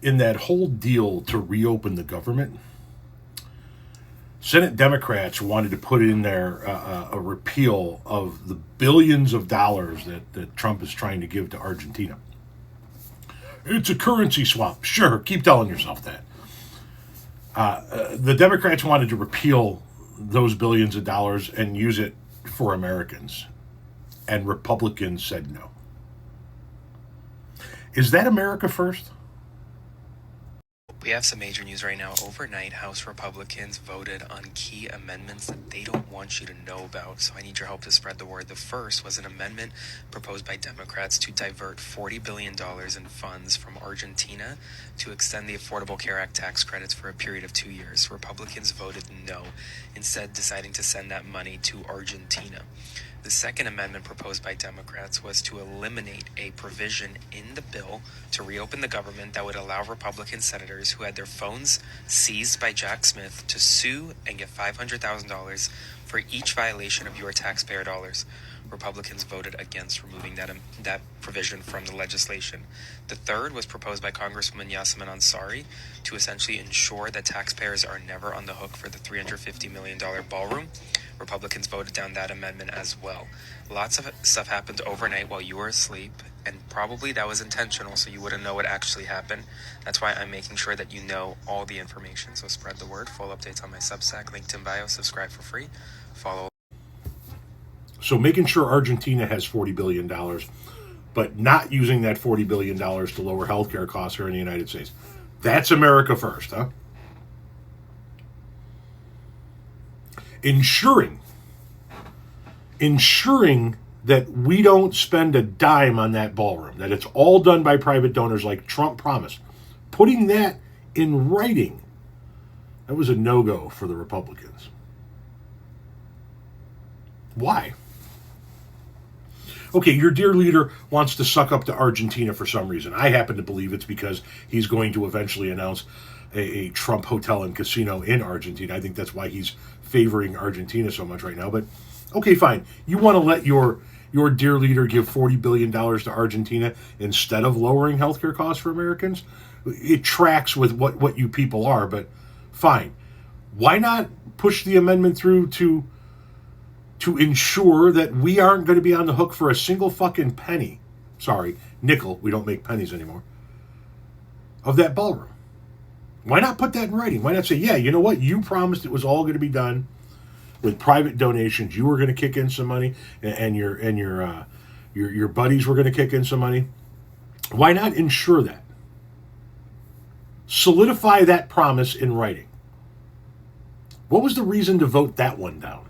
in that whole deal to reopen the government, Senate Democrats wanted to put in there a repeal of the billions of dollars that Trump is trying to give to Argentina. It's a currency swap. Sure, keep telling yourself that. The Democrats wanted to repeal those billions of dollars and use it for Americans, and Republicans said no. Is that America first? We have some major news right now. Overnight, House Republicans voted on key amendments that they don't want you to know about, so I need your help to spread the word. The first was an amendment proposed by Democrats to divert $40 billion in funds from Argentina to extend the Affordable Care Act tax credits for a period of 2 years. Republicans voted no, instead deciding to send that money to Argentina. The second amendment proposed by Democrats was to eliminate a provision in the bill to reopen the government that would allow Republican senators who had their phones seized by Jack Smith to sue and get $500,000 for each violation of your taxpayer dollars. Republicans voted against removing that provision from the legislation. The third was proposed by Congresswoman Yasemin Ansari to essentially ensure that taxpayers are never on the hook for the $350 million ballroom. Republicans voted down that amendment as well. Lots of stuff happened overnight while you were asleep, and probably that was intentional so you wouldn't know what actually happened. That's why I'm making sure that you know all the information. So spread the word. Full updates on my Substack, linked in bio. Subscribe for free. Follow. So making sure Argentina has $40 billion, but not using that $40 billion to lower healthcare costs here in the United States. That's America first, huh? Ensuring that we don't spend a dime on that ballroom, that it's all done by private donors like Trump promised. Putting that in writing, that was a no-go for the Republicans. Why? Okay, your dear leader wants to suck up to Argentina for some reason. I happen to believe it's because he's going to eventually announce a Trump hotel and casino in Argentina. I think that's why he's favoring Argentina so much right now. But okay, fine. You want to let your dear leader give $40 billion to Argentina instead of lowering healthcare costs for Americans? It tracks with what you people are, but fine. Why not push the amendment through to ensure that we aren't going to be on the hook for a single fucking penny, sorry, nickel, we don't make pennies anymore, of that ballroom? Why not put that in writing? Why not say, yeah, you know what? You promised it was all going to be done with private donations. You were going to kick in some money, and your buddies were going to kick in some money. Why not ensure that? Solidify that promise in writing. What was the reason to vote that one down?